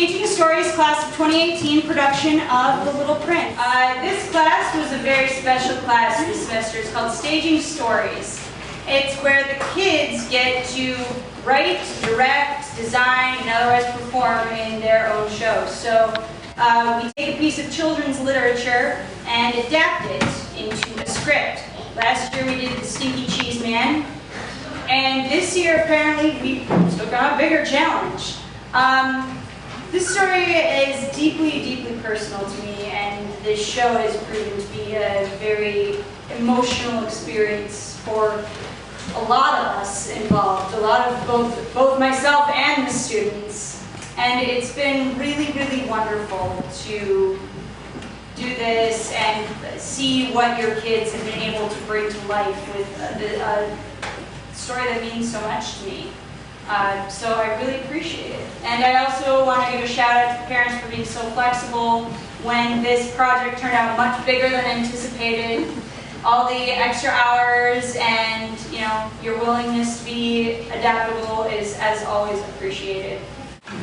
Staging Stories Class of 2018 production of The Little Prince. This class was a very special class this semester. It's called Staging Stories. It's where the kids get to write, direct, design, and otherwise perform in their own shows. So we take a piece of children's literature and adapt it into a script. Last year we did The Stinky Cheese Man, and this year apparently we took on a bigger challenge. This story is deeply, deeply personal to me, and this show has proven to be a very emotional experience for a lot of us involved, a lot of both myself and the students. And it's been really, really wonderful to do this and see what your kids have been able to bring to life with a story that means so much to me. So I really appreciate it. And I also want to give a shout out to the parents for being so flexible when this project turned out much bigger than anticipated. All the extra hours and your willingness to be adaptable is, as always, appreciated.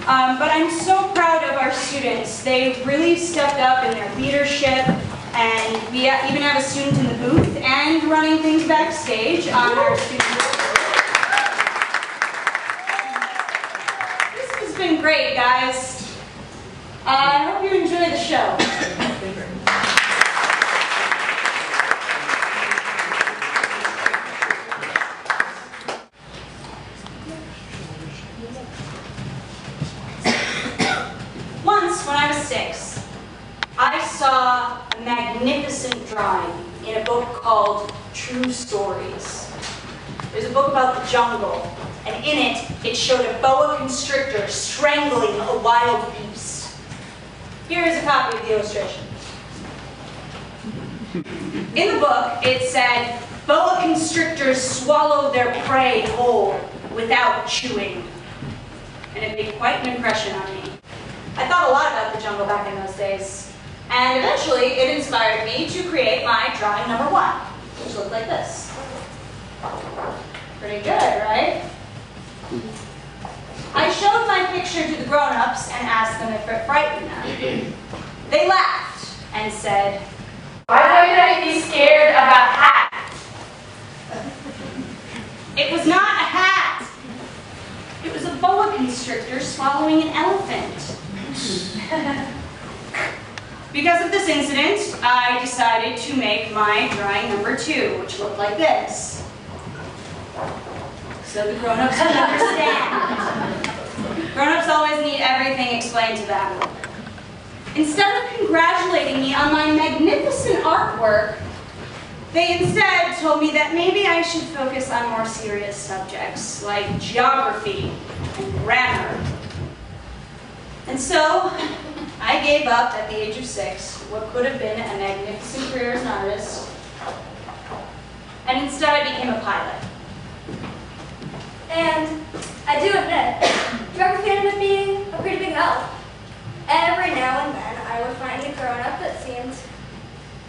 But I'm so proud of our students. They really stepped up in their leadership, and we even have a student in the booth and running things backstage on our student board. This has been great, guys. I hope you enjoy the show. Once, when I was 6, I saw a magnificent drawing in a book called True Stories. It was a book about the jungle, and in it, it showed a boa constrictor strangling a wild beast. Here is a copy of the illustration. In the book, it said, boa constrictors swallow their prey whole without chewing. And it made quite an impression on me. I thought a lot about the jungle back in those days, and eventually it inspired me to create my drawing number 1, which looked like this. Pretty good, right? I showed my picture to the grown-ups and asked them if it frightened them. They laughed and said, "Why would I be scared of a hat?" It was not a hat. It was a boa constrictor swallowing an elephant. Because of this incident, I decided to make my drawing number 2, which looked like this. So the grown-ups can understand. Grown-ups always need everything explained to them. Instead of congratulating me on my magnificent artwork, they instead told me that maybe I should focus on more serious subjects like geography and grammar. And so, I gave up at the age of 6 what could have been a magnificent career as an artist, and instead I became a pilot. And I do admit, geography ended up being a pretty big help. Every now and then, I would find a grown-up that seemed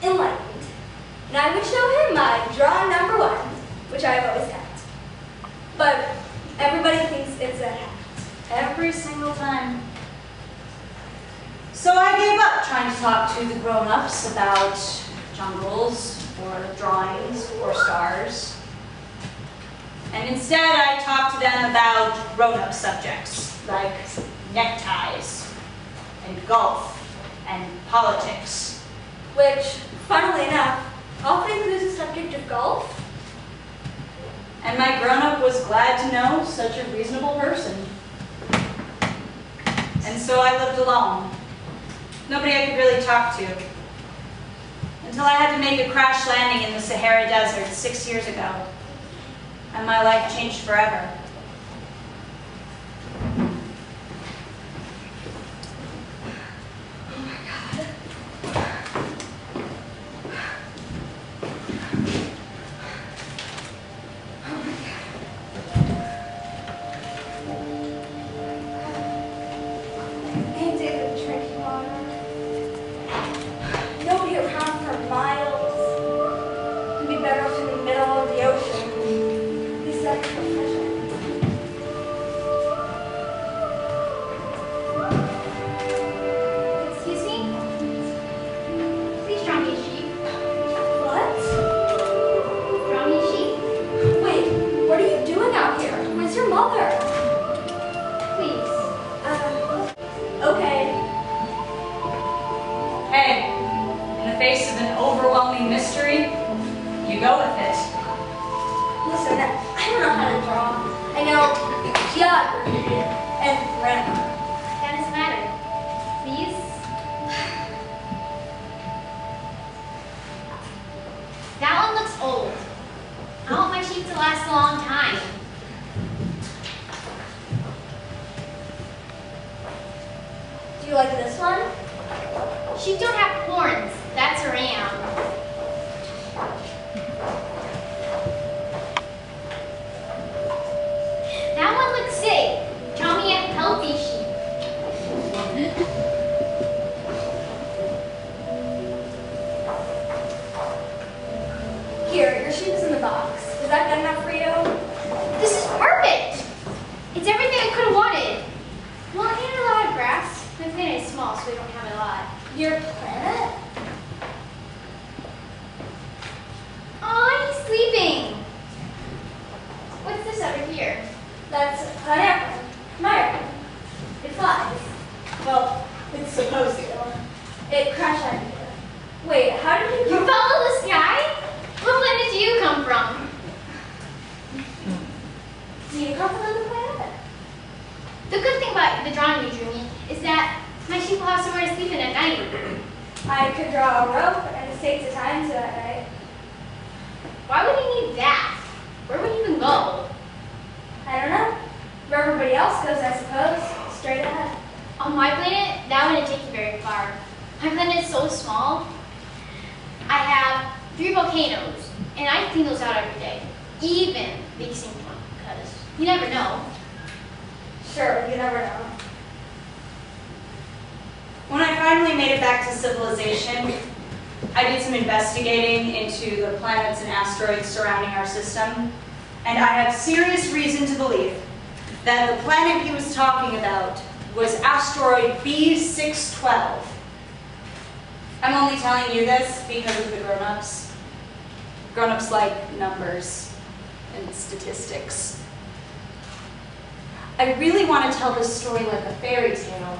enlightened, and I would show him my drawing number 1, which I've always kept. But everybody thinks it's a hat. Every single time. So I gave up trying to talk to the grown-ups about jungles, or drawings, or stars. And instead I talked to them about grown-up subjects, like neckties, and golf, and politics. Which, funnily enough, often includes the subject of golf. And my grown-up was glad to know such a reasonable person. And so I lived alone. Nobody I could really talk to. Until I had to make a crash landing in the Sahara Desert 6 years ago. And my life changed forever. face of an overwhelming mystery, you go with it. Listen, I don't know how to draw. I know geography and grammar. That doesn't matter. These? That one looks old. I want my sheep to last a long time. Do you like this one? Sheep don't have horns. That's a ram. That one looks sick. Draw me a healthy sheep. Here, your sheep is in the box. Is that good enough for you? This is perfect. It's everything I could have wanted. Well, I need a lot of grass. My planet is small, so we don't have a lot. Your planet? Oh, he's sleeping. What's this over here? That's an airplane. My airplane. It flies. Well, it's supposed to. It crashed out here. Wait, how did You you come? follow the sky? What planet do you come from? Do you come from another planet? The good thing about the drawing you drew me is that my sheep will have somewhere to sleep in at night. I could draw a rope and a stake to tie into that night. Why would you need that? Where would you even go? I don't know. Where everybody else goes, I suppose. Straight ahead. On my planet, that wouldn't take you very far. My planet is so small. I have 3 volcanoes, and I clean those out every day. Even the extinct one, because you never know. Sure, you never know. When I finally made it back to civilization, I did some investigating into the planets and asteroids surrounding our system, and I have serious reason to believe that the planet he was talking about was asteroid B612. I'm only telling you this because of the grown-ups. Grown-ups like numbers and statistics. I really want to tell this story like a fairy tale,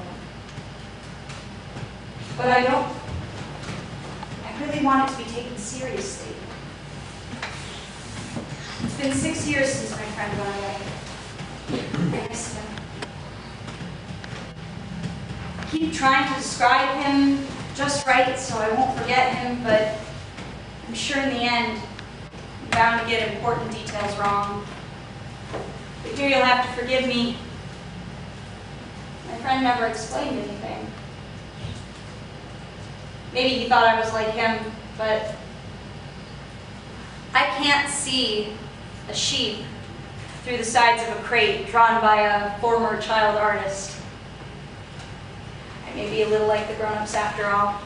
but I don't. I really want it to be taken seriously. It's been 6 years since my friend went away. I miss him. I keep trying to describe him just right so I won't forget him, but I'm sure in the end, I'm bound to get important details wrong. But here you'll have to forgive me. My friend never explained anything. Maybe he thought I was like him, but I can't see a sheep through the sides of a crate drawn by a former child artist. I may be a little like the grown-ups after all.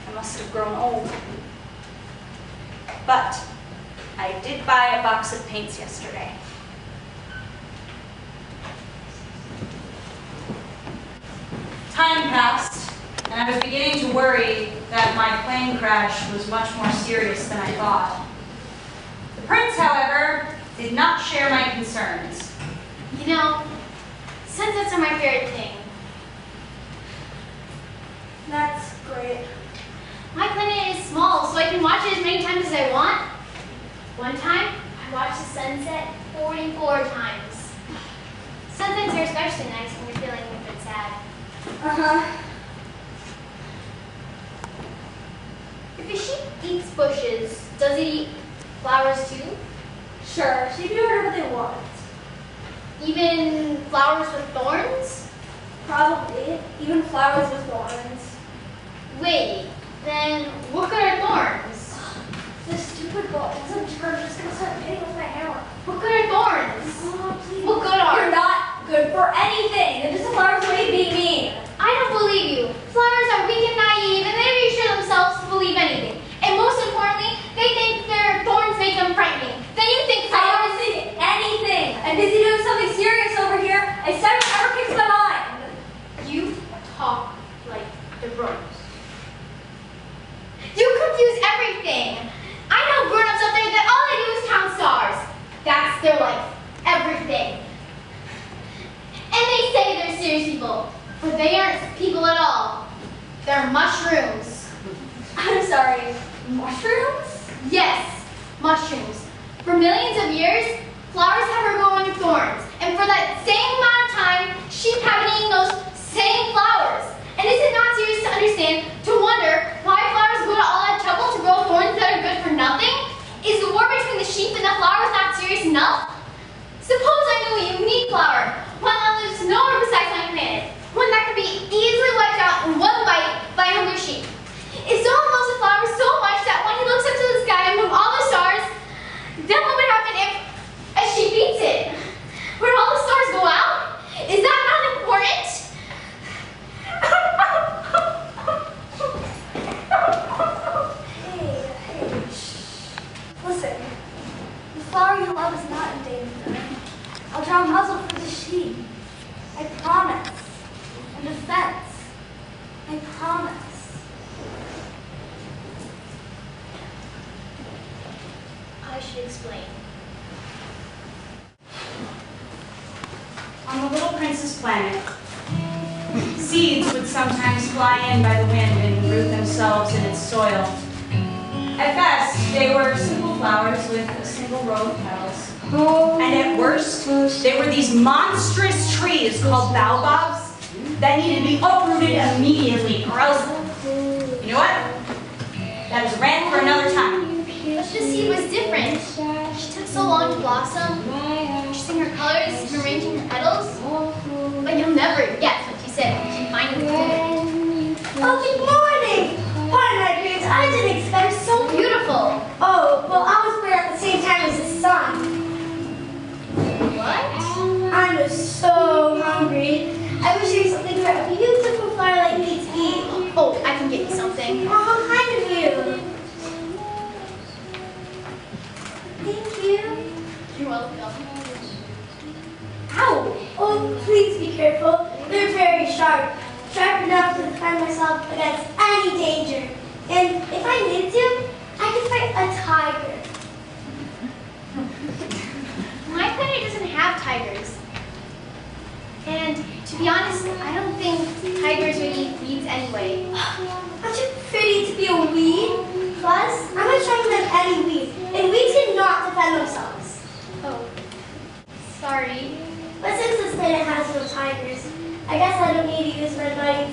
I must have grown old. But I did buy a box of paints yesterday. Time passed, and I was beginning to worry that my plane crash was much more serious than I thought. The prince, however, did not share my concerns. You know, sunsets are my favorite thing. That's great. My planet is small, so I can watch it as many times as I want. One time, I watched the sunset 44 times. Sunsets are especially nice when you're feeling a bit sad. Uh-huh. If a sheep eats bushes, does it eat flowers too? Sure, she can do whatever they want. Even flowers with thorns? Probably. Even flowers with thorns. Wait, then what good are thorns? This stupid girl is in charge. I'm just gonna start hitting with my hammer. What good are thorns? Oh, please. What good are? You're not good for anything. They're just a flower's way of being mean. I don't believe you. Flowers are weak and naive, and they reassure themselves to believe anything. And most importantly, they think their thorns make them frightening. Then you think I flowers... don't think anything. I'm busy doing something serious over here. I said whatever kicks my mind. You talk like the grown-ups. You confuse everything. I know grown-ups out there that all they do is count stars. That's their life. Everything. And they say they're serious people, but they aren't people at all. They're mushrooms. I'm sorry, mushrooms? Yes, mushrooms. For millions of years, flowers have been growing thorns. And for that same amount of time, sheep have been eating those same flowers. And is it not serious to understand, to wonder why flowers go to all that trouble to grow thorns that are good for nothing? Is the war between the sheep and the flowers not serious enough? Suppose I knew a unique flower, one that lives nowhere besides my planet, one that could be easily wiped out in one bite by a hungry sheep. If someone loves a flower so much that when he looks up to the sky among all the stars, then what would happen if a sheep eats it? Would all the stars go out? Is that not important? Hey, shh. Listen, the flower you love is not in danger. I'll draw a muzzle for the sheep. I promise. In defense. I promise. I should explain. On the Little Prince's planet, seeds would sometimes fly in by the wind and root themselves in its soil. At best, they were simple flowers with a single row of petals. And at worst, they were these monstrous trees called baobabs that needed to be uprooted immediately, or else, you know what? That is a rant for another time. But the seed was different. She took so long to blossom, choosing her colors and arranging her petals. But you'll never guess what she said when she finally did it. Oh, good morning! Pardon my appearance, I didn't expect So beautiful. Oh, well, I was born at the same time as the sun. What? I'm so hungry. I wish there was something for a beautiful flower like me to eat. Oh, I can get you something. Oh, how kind of you. Thank you. You're welcome. Ow! Oh, please be careful. They're very sharp. Sharp enough to defend myself against any danger. And if I needed to, I could fight a tiger. My planet doesn't have tigers. And to be honest, I don't think tigers would eat weeds anyway. Aren't you pretty to be a weed? Plus, I'm not stronger than any weed, and weeds cannot defend themselves. Oh, sorry. But since this planet has no tigers, I guess I don't need to use my mighty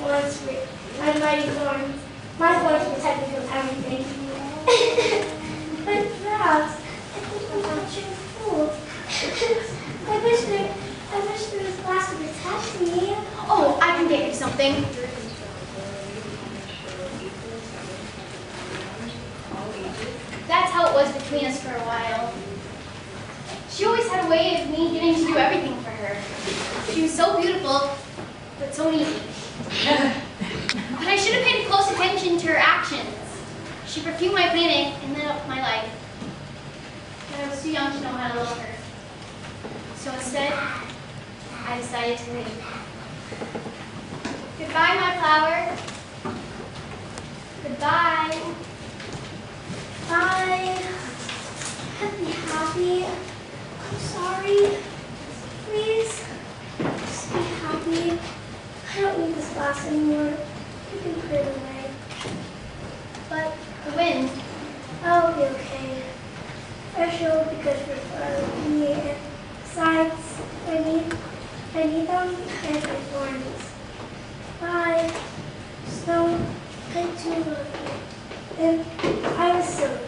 thorns. My thorns protect me from everything. But perhaps I think I'm not your fool. I wish there was glass to protect me. Oh, I can get you something. That's how it was between us for a while. She always had a way of me getting to do everything for her. She was so beautiful, but so needy. But I should have paid close attention to her actions. She perfumed my planet and lit up my life. But I was too young to know how to love her. So instead, I decided to leave. Goodbye, my flower. Goodbye. Bye. Be happy. I'm sorry. Please. Just be happy. I don't need this glass anymore. You can put it away. But the wind. I'll be okay. Fresh air will be good for me. And besides, I need them and my thorns. Bye. Snow, I do love you. And I was silly.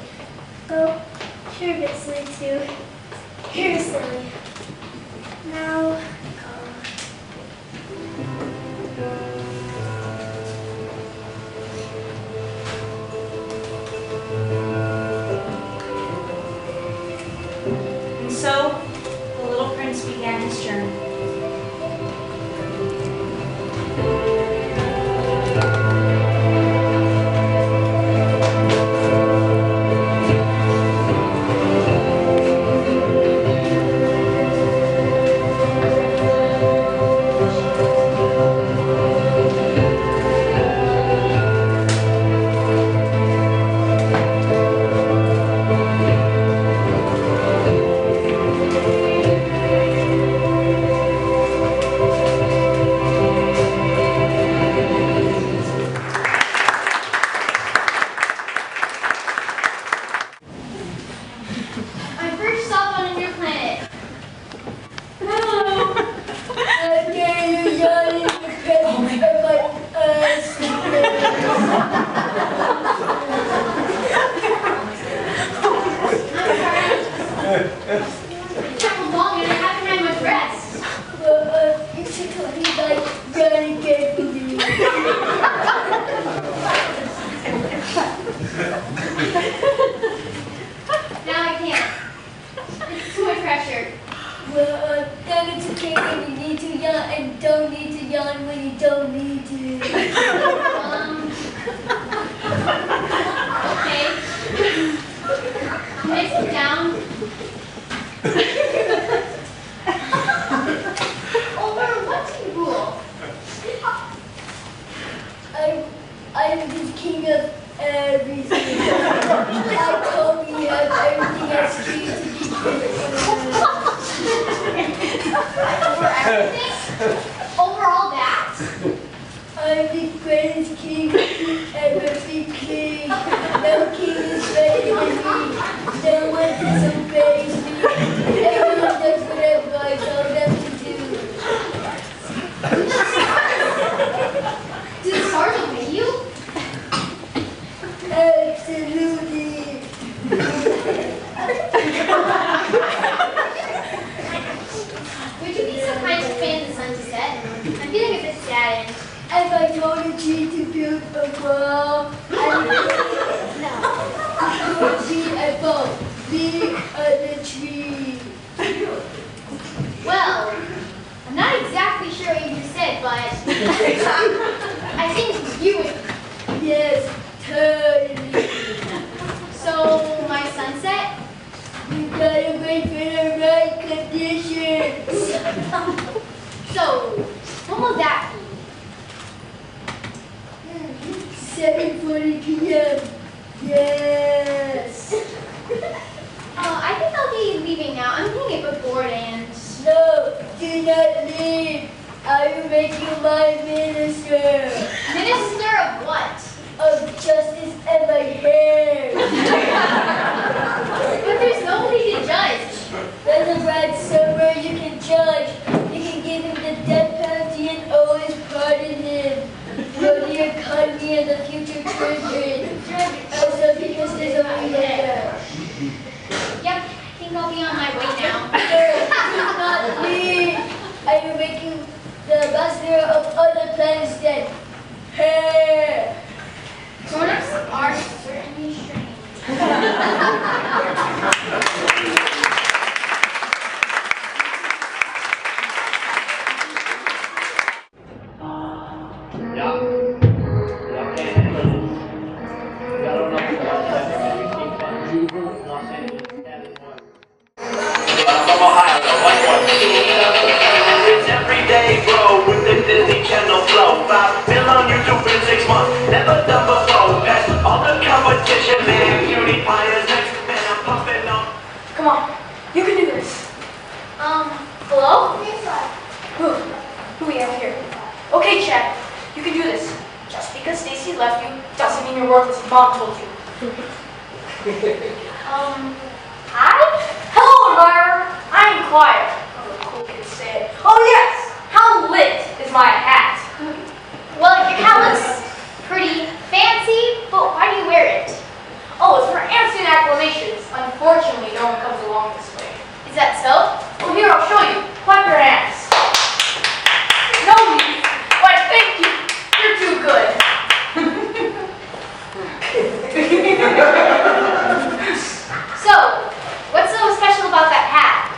Oh, you're a bit silly too. You're silly. Now, go. And so, the little prince began his journey. He's like, running carefully. Now I can't. It's too much pressure. Well, then it's okay when you need to yawn and don't need to yawn when you don't need to. Okay. Can I sit down? Over what's the rule? I'm the king of everything. I totally have everything I see to be Over everything? Over all that? I'm the greatest king ever be king. No king is better than me. No one disobeys me. Everyone does whatever I tell them to do. Did Sarge obey you? Absolutely. Would you be so kind to fan the sun to set? I'm feeling a bit saddened. If I told a tree to build a wall, I would be a ball, big on the tree. Well, I'm not exactly sure what you said, but I think you would. Yes, totally. So, my sunset? You gotta wait for the right conditions. So, when will that be? 7:40 p.m. Yes. I think I'll be leaving now. I'm getting a bit bored and... No, do not leave. I will make you my minister Minister of what? of justice and my hair. But there's nobody to judge. When the bride's sober, you can judge. You can give him the death penalty and always pardon him. For the economy and the future children. Also because there's only there. Yep, I think I'll be on my way now. Do not leave. I am making the ambassador of other planets then. Hair. Grown-ups are certainly strange. From Ohio, like one. It's everyday grow with the Disney Channel flow. 5 mil on YouTube in 6 months, never done before. Past all the competition, man. Cutie Pie is next, man. I'm pumping on. Come on, you can do this. Hello? Who we have here? Okay, Chad, you can do this. Just because Stacy left you doesn't mean you're worthless. Mom told you. Hi? Hello, admirer. I'm quiet. Oh, the cool kids say it. Oh yes, how lit is my hat? Well, your hat looks pretty fancy, but why do you wear it? Oh, it's for answering acclamations. Unfortunately, no one comes along this way. Is that so? Well, here, I'll show you. Clap your hands. No need. Why, thank you. You're too good. So, what's so special about that hat?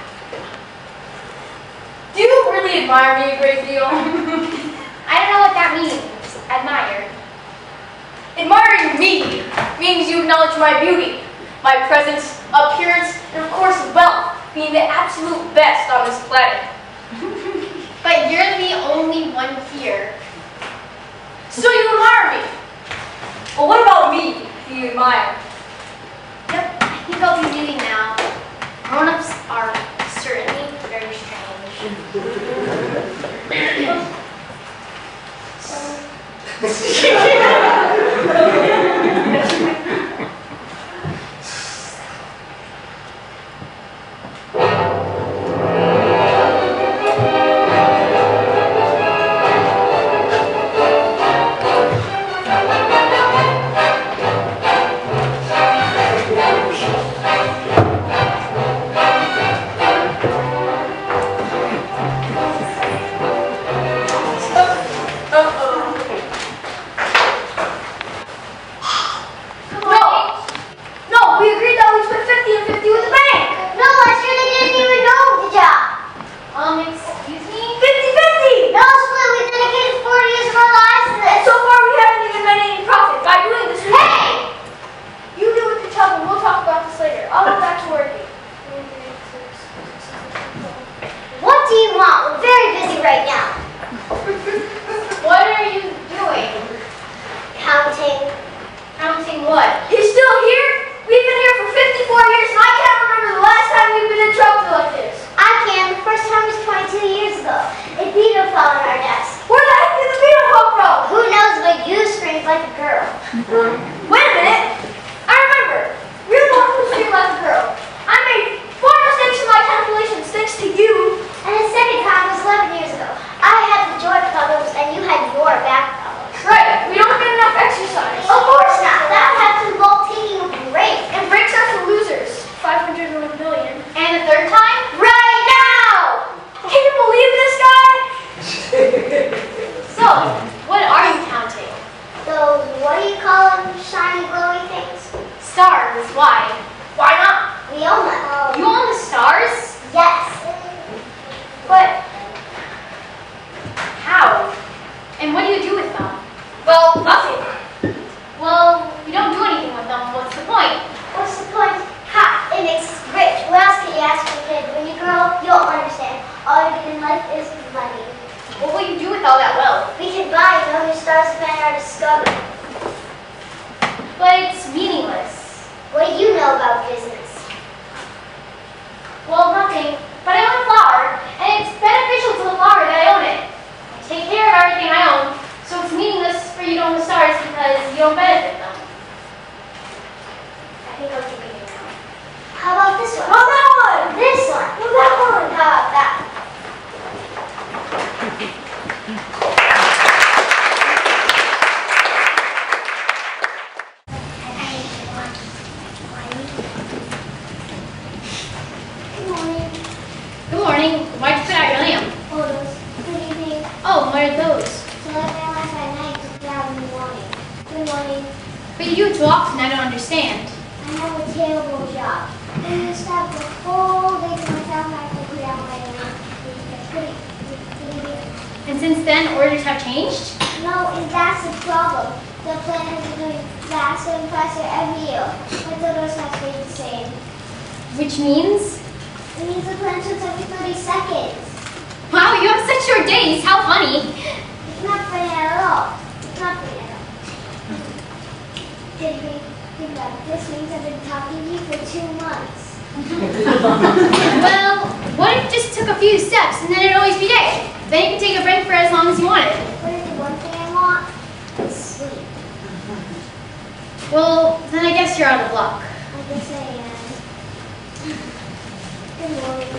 Do you really admire me a great deal? I don't know what that means. Admire. Admiring me means you acknowledge my beauty, my presence, appearance, and of course wealth, being the absolute best on this planet. But you're the only one here. So you admire me. Well, what about me do you admire? Yep, I think I'll be leaving now. Grown-ups are certainly very strange. Excuse me? 50-50! No, Split, we dedicated 40 years of our lives to this. And so far we haven't even made any profit by doing this. Hey! You do with the tub and we'll talk about this later. I'll go back to working. What do you want? We're very busy right now. What are you doing? Counting. Counting what? He's still here? We've been here for 54 years and I can't remember the last time we've been in trouble like this. I can. The first time was 22 years ago. A beetle fell on our desk. Where the heck did the beetle come from? Who knows, but you screamed like a girl. Wait a minute. I remember. You're the one who screamed like a girl. I made 4 mistakes in my calculations thanks to you. And the second time was 11 years ago. I had the joy problems and you had your back problems. Right. We don't get enough exercise. Of course not. That would have to involve taking a break. And breaks are for losers. 501 million. And the third time? Right now! Can you believe this guy? So, what are you counting? Those, what do you call them, shiny glowy things? Stars. Why? Why not? We own them. You own the stars? Yes. But how? And what do you do with them? Well, nothing. Well, you don't do anything with them. What's the point? What's the point? Ha! It makes us rich. What else can you ask for a kid? When you grow up, you'll understand. All you get in life is money. What will you do with all that wealth? We can buy no new stars depending on our discovery. But it's meaningless. What do you know about business? Well, nothing. But I own a flower, and it's beneficial to the flower that I own it. I take care of everything I own, so it's meaningless for you to own the stars because you don't benefit them. I think I'll give you now. How about this one? Oh, that one. This one. Oh, that one. How about that? Good morning. Good morning. Why'd you put out your lamp? Photos. Good evening. Oh, what are those? So I ran last at night to put out in the morning. Good morning. But you do it so often, I don't understand. I have a terrible job. I used to have the whole day to myself and I have to put out my own. Good evening. And since then, orders have changed? No, and that's the problem. The plant has been doing faster and faster every year. But the others have stayed the same. Which means? It means the plant shoots every 30 seconds. Wow, you have such short days. How funny. It's not funny at all. It's not funny at all. Think about it. This means I've been talking to you for 2 months. Well, what if you just took a few steps and then it'd always be day? Then you could take a break for as long as you wanted. What is the one thing I want? It's sleep. Well, then I guess you're out of luck. I guess I am. Good morning.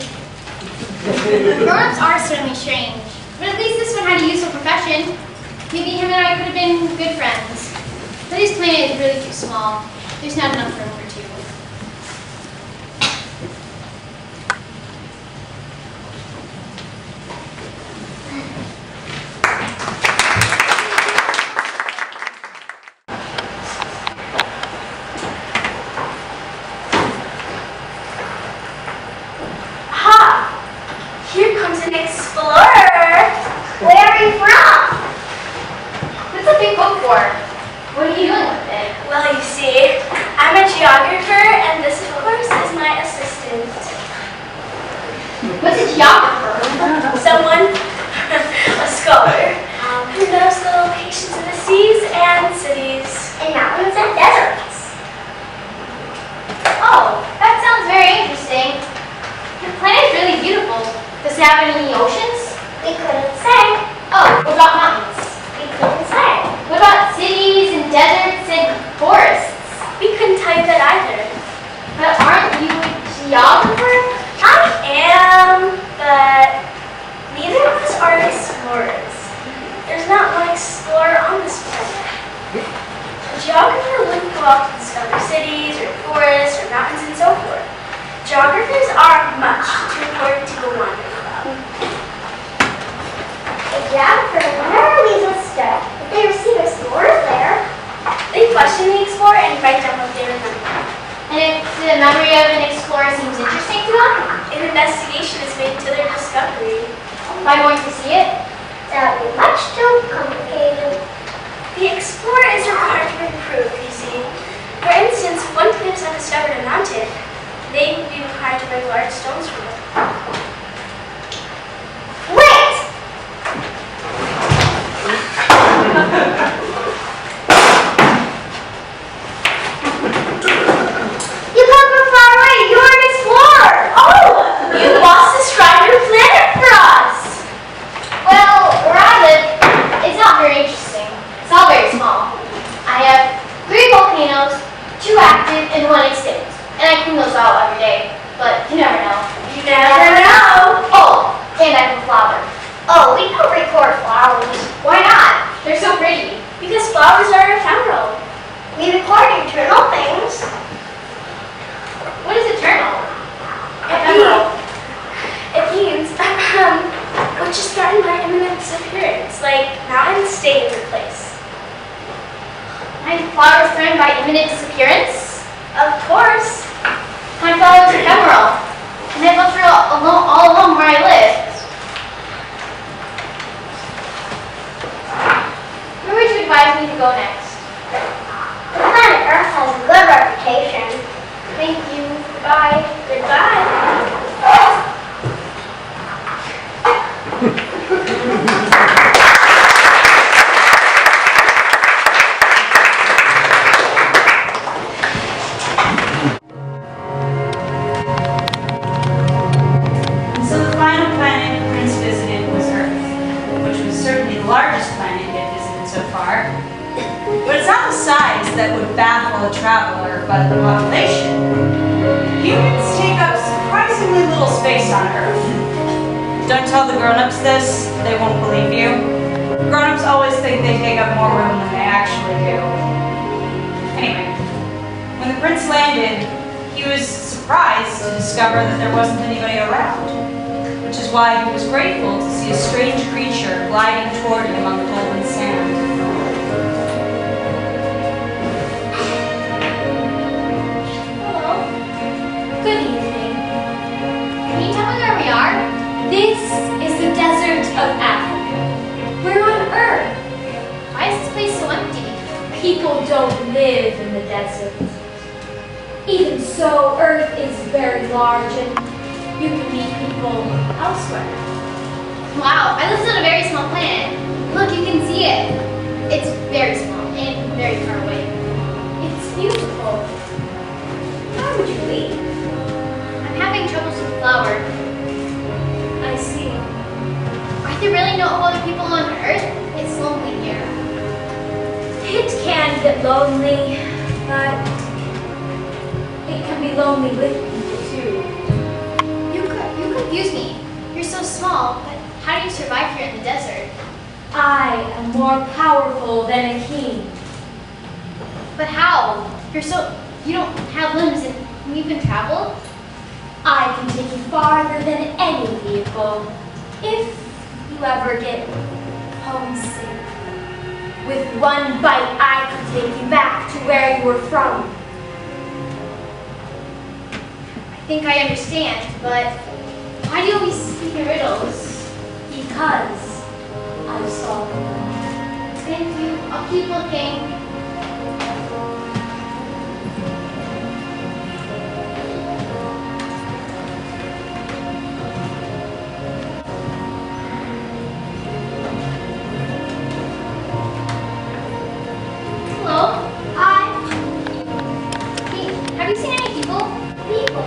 Grown-ups are certainly strange, but at least this one had a useful profession. Maybe him and I could have been good friends. But his planet is really too small. There's not enough room for 2. Here comes an explorer. Where are you from? What's a big book for? What are you doing with it? Well, you see, I'm a geographer, and this, of course, is my assistant. What's a geographer? Someone, a scholar, who knows the locations of the seas and cities. In mountains and deserts. Oh, that sounds very interesting. Your planet is really beautiful. Does it have any oceans? We couldn't say. Oh, what about mountains? We couldn't say. What about cities and deserts and forests? We couldn't tell you that either. But aren't you a geographer? I am, but neither of us are explorers. There's not one explorer on this planet. A geographer wouldn't go out to discover cities or forests or mountains and so forth. Geographers are much too important to go wandering about. A geographer never leaves us stuck. If they receive explorers there. They question the explorer and write down what they remember. And if the memory of an explorer seems interesting to them? An investigation is made to their discovery. Am I going to see it? That would be much too complicated. The explorer is required to bring proof, you see. For instance, if one cliffs undiscovered and mounted, they would be required to bring large stones from it. Wait! You come from far away. You are an explorer. Oh, you must describe your planet for us. Well, where I live, it's not very interesting. It's all very small. I have 3 volcanoes, 2 active and 1 extinct. And I clean those out every day. But you never know. You never know. Oh, and I have a flower. Oh, we don't record flowers. Why not? They're so pretty. Because flowers are ephemeral. We record internal things. What is eternal? It means which is threatened by imminent disappearance, like mountains stay in their place. My flower is threatened by imminent disappearance? Of course. My flower is ephemeral. And I've left her all alone where I live. Where would you advise me to go next? The planet Earth has a good reputation. Thank you. Bye. Goodbye. So the final planet the prince visited was Earth, which was certainly the largest planet he had visited so far. But it's not the size that would baffle a traveler, but the population. Humans take up surprisingly little space on Earth. Don't tell the grown-ups this, they won't believe you. Grown-ups always think they take up more room than they actually do. Anyway, when the prince landed, he was surprised to discover that there wasn't anybody around, which is why he was grateful to see a strange creature gliding toward him on the golden sand. Hello. Good evening. Can you tell me where we are? This is the desert of Africa. We're on Earth. Why is this place so empty? People don't live in the desert. Even so, Earth is very large and you can meet people elsewhere. Wow, I live on a very small planet. Look, you can see it. It's very small and very far away. It's beautiful. Why would you leave? I'm having troubles with flower. I see. Are there really no other people on Earth? It's lonely here. It can get lonely, but it can be lonely with people too. You confuse me. You're so small, but how do you survive here in the desert? I am more powerful than a king. But how? You don't have limbs and you can travel? I can take you farther than any vehicle. If you ever get homesick. With one bite, I could take you back to where you were from. I think I understand, but why do you always speak in riddles? Because I saw them. Thank you. I'll keep looking. Hello? Hi. Hey, have you seen any people? People.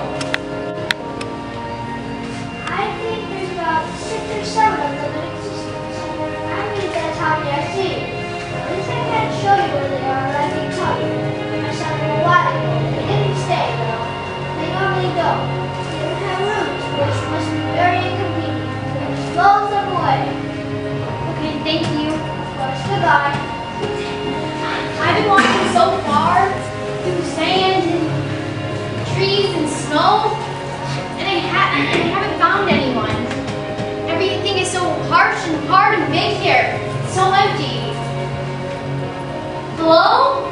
I think there's about 6 or 7 of them in existence. I think that's how many I see. At least I can't show you where they are, but I can tell you. I saw them a while ago. They didn't stay, though. They normally don't. They don't have rooms, which must be very inconvenient. There's loads of them away. Okay, thank you. Of course, goodbye. I've been walking so far through sand and trees and snow, and I haven't found anyone. Everything is so harsh and hard and big here. It's so empty. Hello?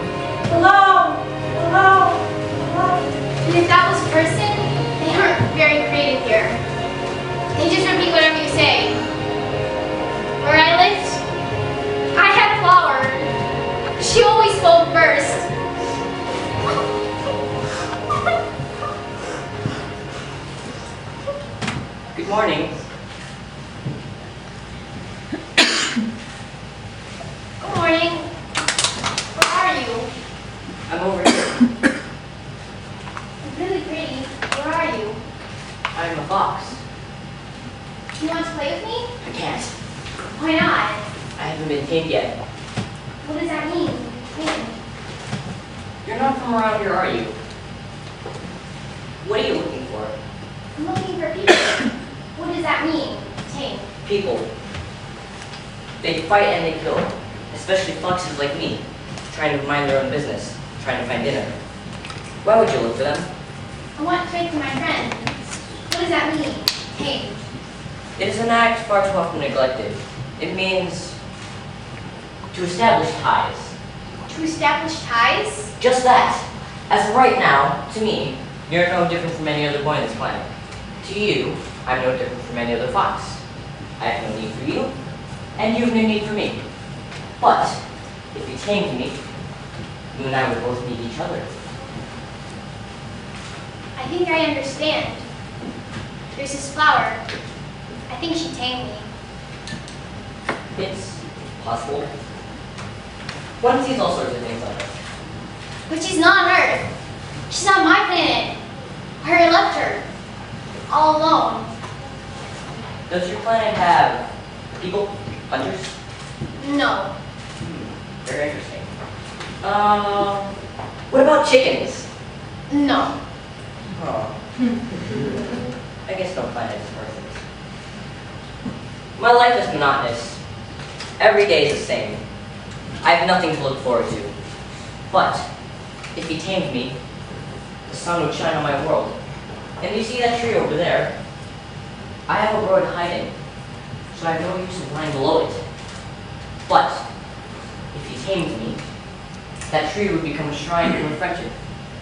Hello? Hello? Hello? And if that was a person, they aren't very creative here. They just repeat whatever you say. Why not? I haven't been tamed yet. What does that mean? Tame. You're not from around here, are you? What are you looking for? I'm looking for people. What does that mean? Tame. People. They fight and they kill. Especially foxes like me, trying to mind their own business, trying to find dinner. Why would you look for them? I want to trade for my friends. What does that mean? Tame. It is an act far too often neglected. It means to establish ties. To establish ties? Just that. As of right now, to me, you're no different from any other boy on this planet. To you, I'm no different from any other fox. I have no need for you, and you have no need for me. But, if you tamed me, you and I would both need each other. I think I understand. There's this flower. I think she tamed me. It's possible. One sees all sorts of things on Earth. But she's not on Earth. She's on my planet. I left her. All alone. Does your planet have people, hunters? No. Very interesting. What about chickens? No. Oh. I guess no planet is perfect. My life is monotonous. Every day is the same. I have nothing to look forward to. But, if he tamed me, the sun would shine on my world. And you see that tree over there? I have a road hiding, so I have no use in lying below it. But, if he tamed me, that tree would become a shrine to my friendship,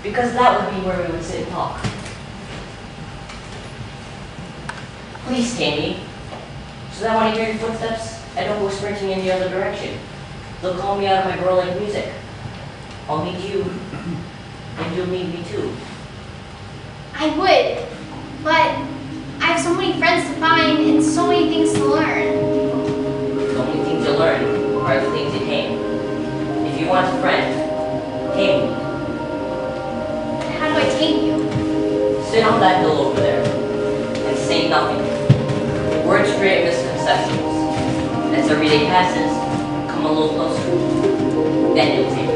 because that would be where we would sit and talk. Please tame me, so that when I hear your footsteps, I don't go sprinting in the other direction. They'll call me out of my girl-like music. I'll meet you, and you'll meet me too. I would. But I have so many friends to find and so many things to learn. The only things you learn are the things you tame. If you want a friend, tame me. How do I tame you? Sit on that hill over there, and say nothing. Words create misconceptions. As every day passes, come a little closer. Then you'll tame me.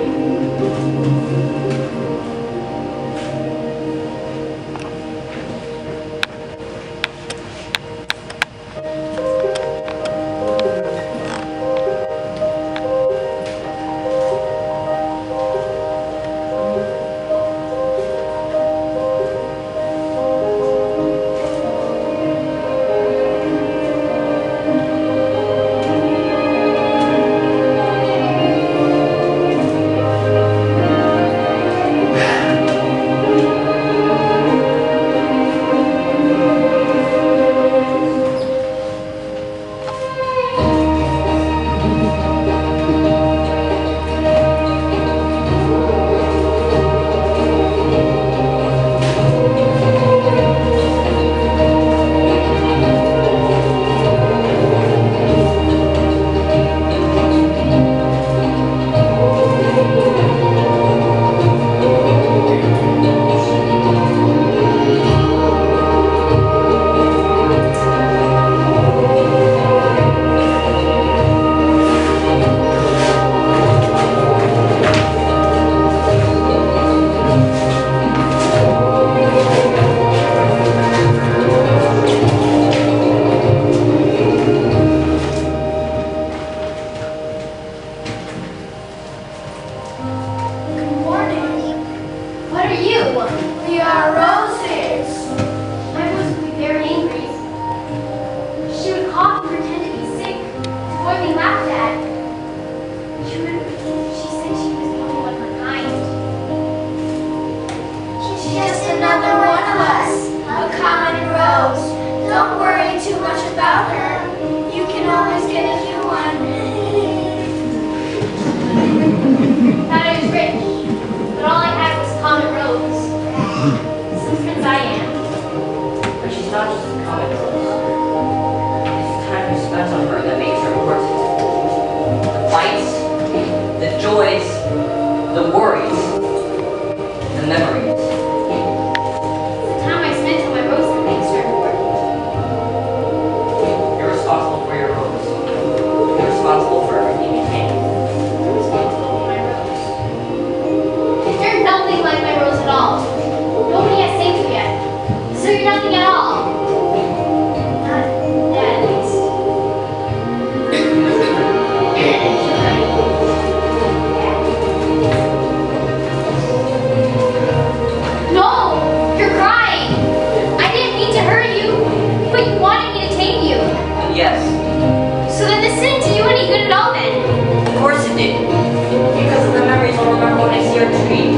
it all then. Of course it did. Because of the memories I'll remember when I see our tree.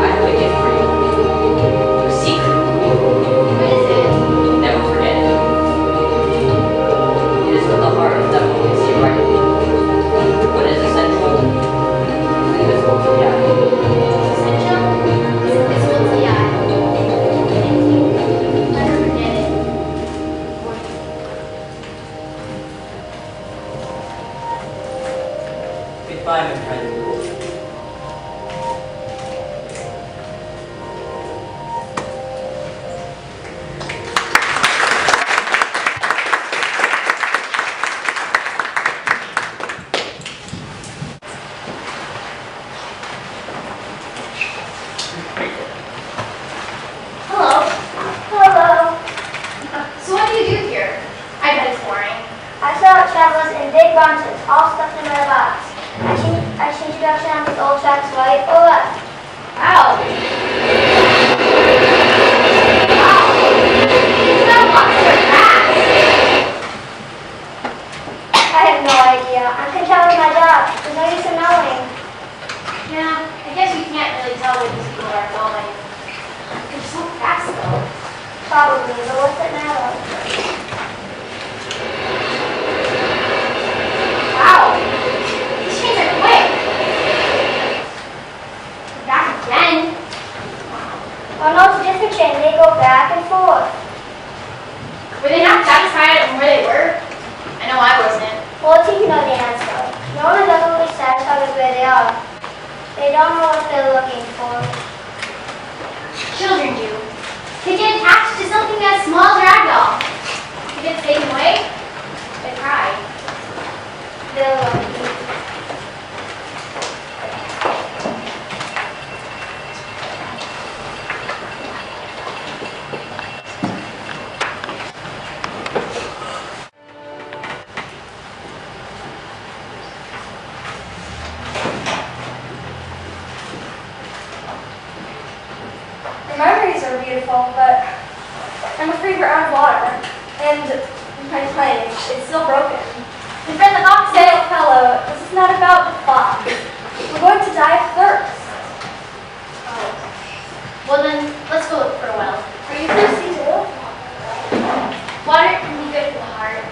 I have a gift for you. A secret. What is it? Never forget it. It is with the heart that one can see right. What is essential is invisible to the eye. Essential is invisible to the eye. Thank you. Never forget it. Goodbye, my friend. Hello. Hello. So what do you do here? I bet it's boring. I sell travelers in big bunches, all stuffed in my box. I change introduction on these old tracks right or left. Wow. Wow. You got a lot of fast. I have no idea. I'm controlling my job. There's no use in knowing. Yeah, I guess you can't really tell where these people are going. They're so fast though. Probably, but what's it matter? Wow. These trains are quick. They're back again. Oh no, it's a different train. They go back and forth. Were they not satisfied on where they were? I know I wasn't. Well, you know the answer. No one is ever really satisfied with where they are. They don't know what they're looking for. Children do. They get attached to something as small as a rag doll. If it's taken away, they cry. They're lucky. The memories are beautiful, but I'm afraid we're out of water. And my plane, it's still broken. And friend the fox Say, said, fellow, this is not about the fox. We're going to die of thirst. oh. Well then, let's go look for a well. Are you thirsty too? Water can be good for the heart.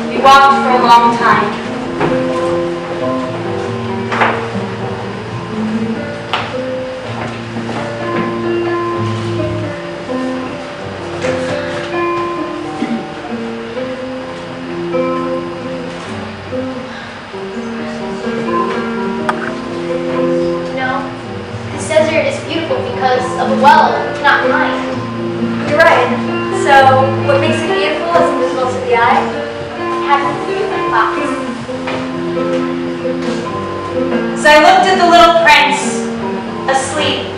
We walked for a long time. You know, this desert is beautiful because of a well we cannot find. You're right. So, what makes it beautiful is invisible to the eye. It happens to be like fox. As I looked at the little prince, asleep,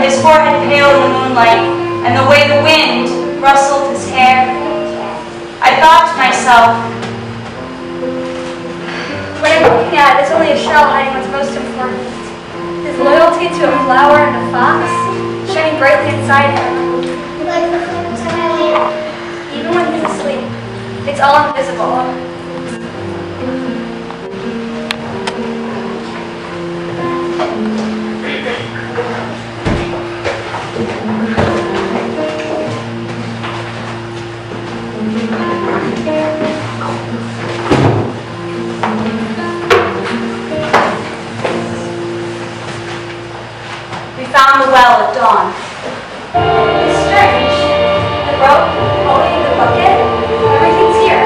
his forehead pale in the moonlight, and the way the wind rustled his hair, I thought to myself, What I'm looking at is only a shell hiding what's most important. His loyalty to a flower and a fox, shining brightly inside him. Like the flames in my lamp. Even when he's asleep, it's all invisible. we found the well at dawn. It's strange. The rope, holding the bucket, everything's here.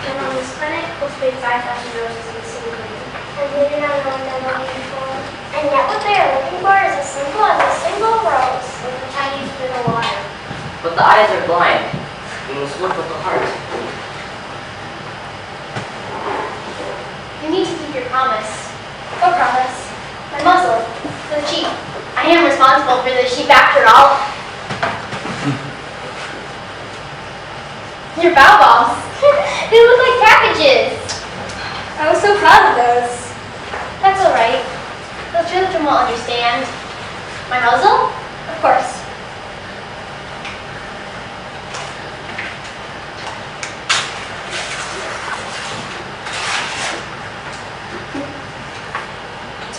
And on this planet, we'll spend 5,000 roses in a single green. And we do not know what they're looking for. And yet what they are looking for is as simple as a single rose with a tiny bit of water. But the eyes are blind. We must look with the heart. You need to keep your promise. What promise? My muzzle, the sheep. I am responsible for the sheep after all. Your bow balls. They look like packages. I was so proud of those. That's all right. The children will understand. My muzzle? Of course.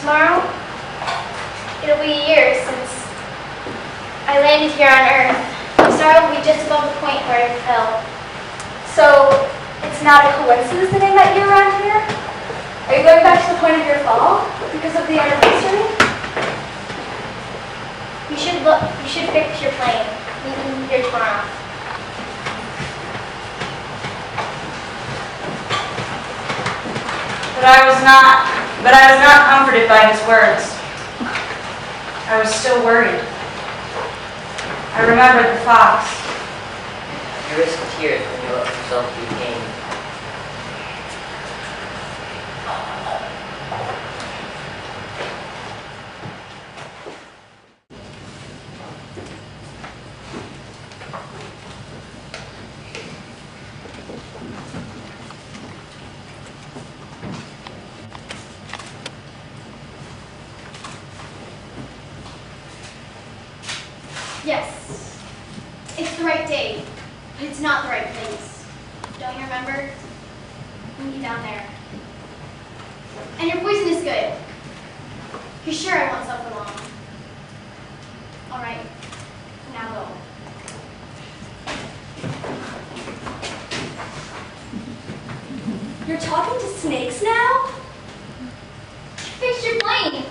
Tomorrow, it'll be a year since I landed here on Earth. The star will be just above the point where I fell. So, it's not a coincidence that I met you around here? Are you going back to the point of your fall because of the anniversary? You should fix your plane. Meet me here tomorrow. But I was not comforted by his words. I was still worried. I remembered the fox. You risk tears when you let yourself be pained. Yes, it's the right day, but it's not the right place. Don't you remember? Meet you down there. And your poison is good. You're sure I won't suffer long. All right, now go. You're talking to snakes now? Fix your plane.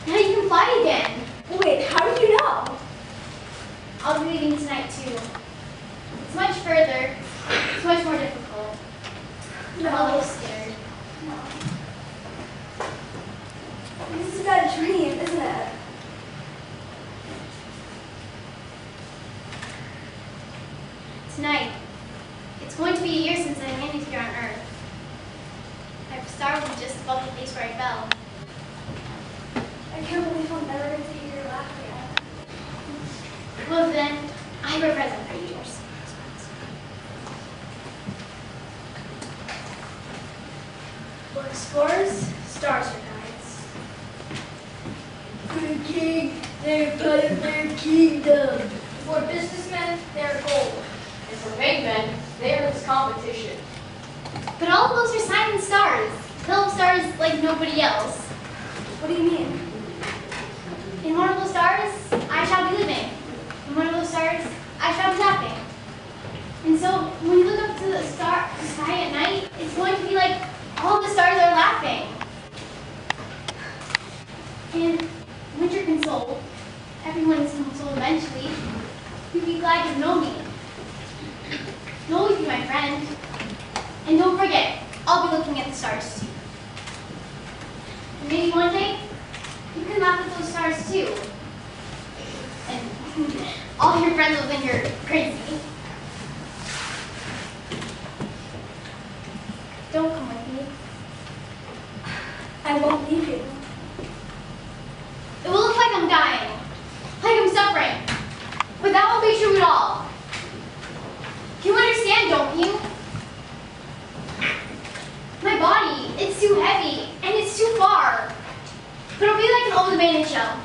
Now you can fly again. Wait, how did you know? I'll be leaving tonight too. It's much further. It's much more difficult. I'm a little scared. This is a bad dream, isn't it? Tonight, it's going to be a year since I landed here on Earth. My star will be just above the place where I fell. I can't believe I'm never going to hear your laugh again. Well then, I have a present for you. For explorers, stars are guides. For the king, they're part of their kingdom. For businessmen, they're gold. And for men, they are his competition. But all of those are silent stars. Little stars like nobody else. What do you mean? In one of those stars, I shall be living. In one of those stars, I shall be laughing. And so, when you look up to the sky at night, it's going to be like all the stars are laughing. And when you're consoled, everyone is consoled eventually. You'd be glad to know me. You'll always be my friend. And don't forget, I'll be looking at the stars too. And maybe one day, you can laugh at those stars too. And all your friends will think you're crazy. Don't come with me. I won't leave you. It will look like I'm dying, like I'm suffering, but that won't be true at all. You understand, don't you? My body, it's too heavy, and it's too far. But it'll be like an old abandoned shell.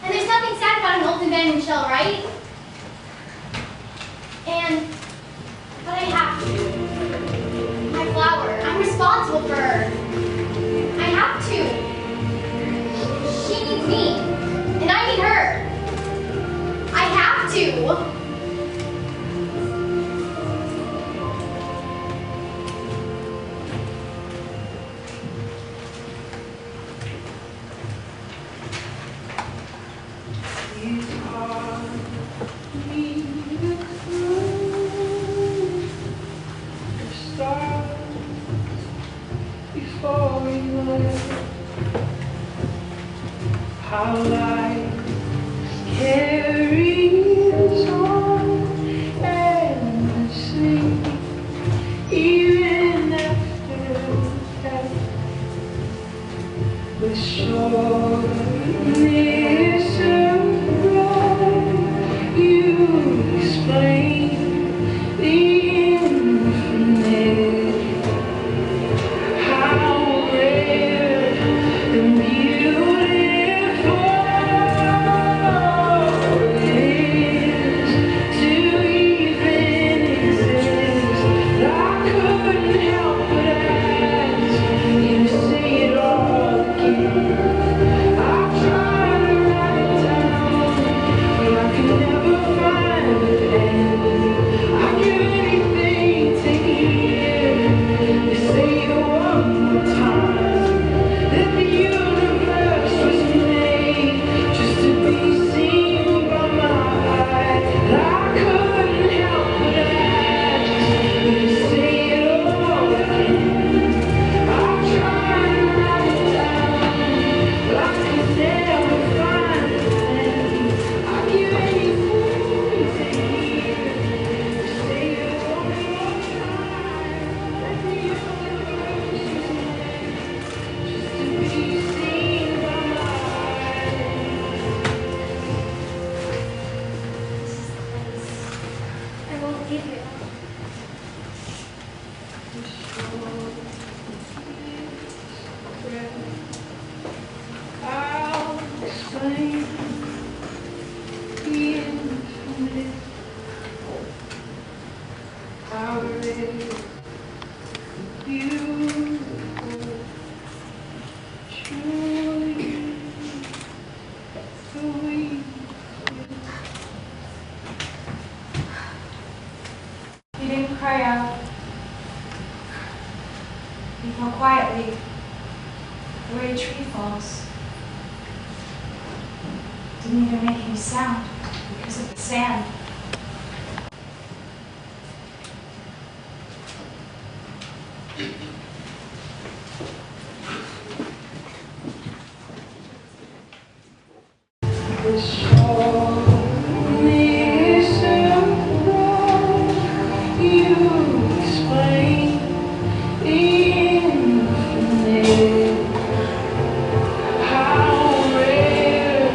And there's nothing sad about an old abandoned shell, right? But I have to. My flower, I'm responsible for her. I have to. She needs me, and I need her. I have to. How life carries on. believe you. I'll explain the infinite power is beautiful, truly the way You didn't cry out. You fell quietly, the way a tree falls. Didn't even make any sound because of the sand. the song is simple. You explain the infinite, how rare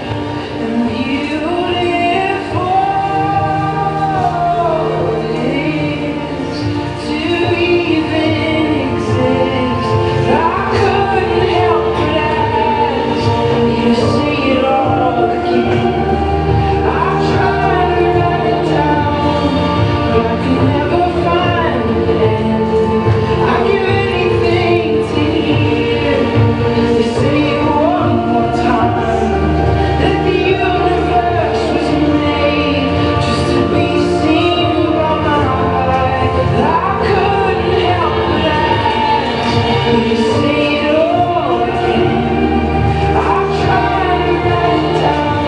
and beautiful it is to even exist. I couldn't help but ask you to say it all again. I tried to write it down, but I could never find the end. I'd give anything to hear you say it one more time. That the universe was made just to be seen by my eye. I couldn't help but ask you to say it all again. I tried to write it down,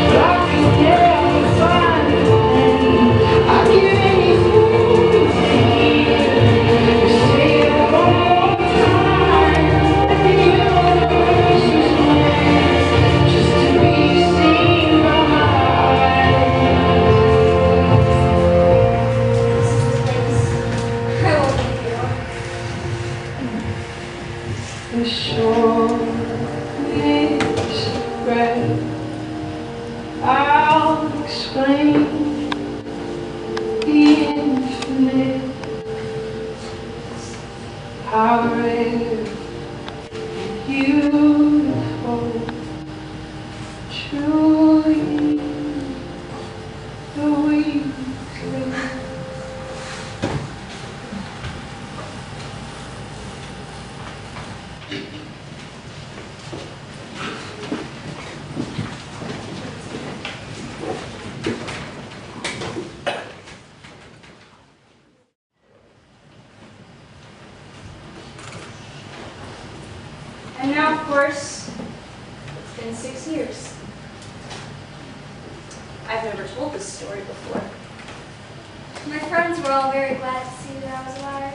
but I could never find the end. I'd give anything to hear you say it one more time. That the universe was made just to be seen by my eyes. I will leave you. The shore is red. I'll explain the infinite power is beautiful, truly the weekly. And now, of course, it's been 6 years. I've never told this story before. My friends were all very glad to see that I was alive.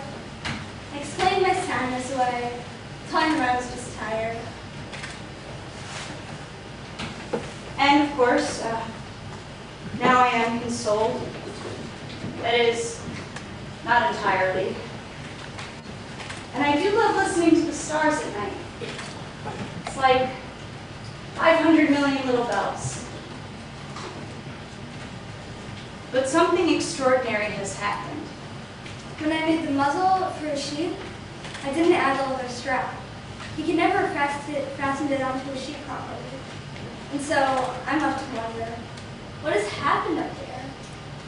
I explained my sadness away, telling them I was just tired. And of course, now I am consoled. That is, not entirely. And I do love listening to the stars at night. It's like 500 million little bells. But something extraordinary has happened. When I made the muzzle for the sheep, I didn't add the leather strap. You can never fasten it onto a sheep properly. And so I'm left to wonder, what has happened up there?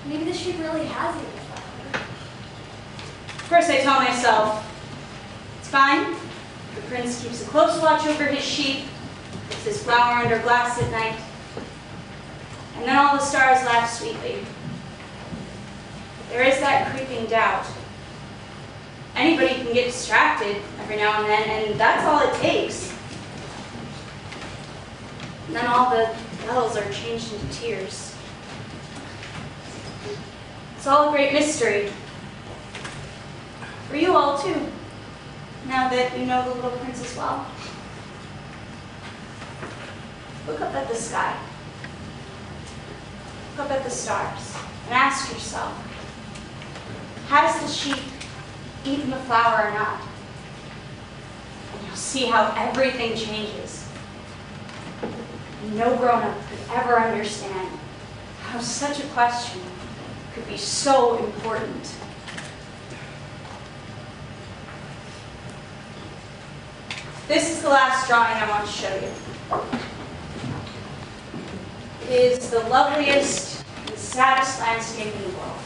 Maybe the sheep really has eaten the flower. Of course, I tell myself, it's fine. The prince keeps a close watch over his sheep, puts his flower under glass at night, and then all the stars laugh sweetly. There is that creeping doubt. Anybody can get distracted every now and then, and that's all it takes. And then all the bells are changed into tears. It's all a great mystery. For you all, too, now that you know the Little Prince as well. Look up at the sky. Look up at the stars and ask yourself, has the sheep eaten the flower or not? And you'll see how everything changes. No grown-up could ever understand how such a question could be so important. This is the last drawing I want to show you. It is the loveliest and saddest landscape in the world.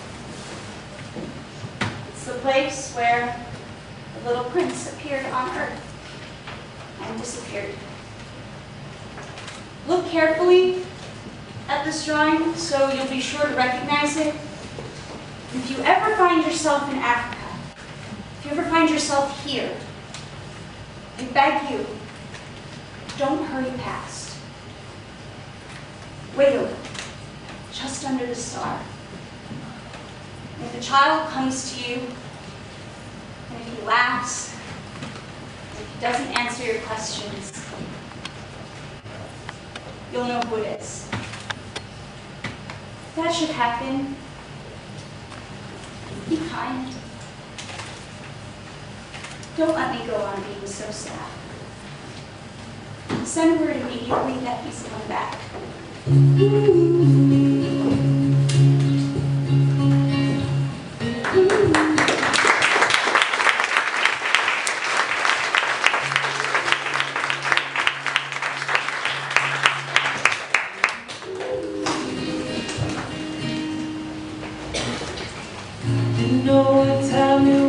It's the place where the little prince appeared on Earth and disappeared. Look carefully at this drawing so you'll be sure to recognize it. If you ever find yourself in Africa, if you ever find yourself here, I beg you, don't hurry past. Wait a little, just under the star. And if a child comes to you, and if he laughs, and if he doesn't answer your questions, you'll know who it is. If that should happen, be kind. Don't let me go on being so sad. Send word immediately that he's come back. You know what time it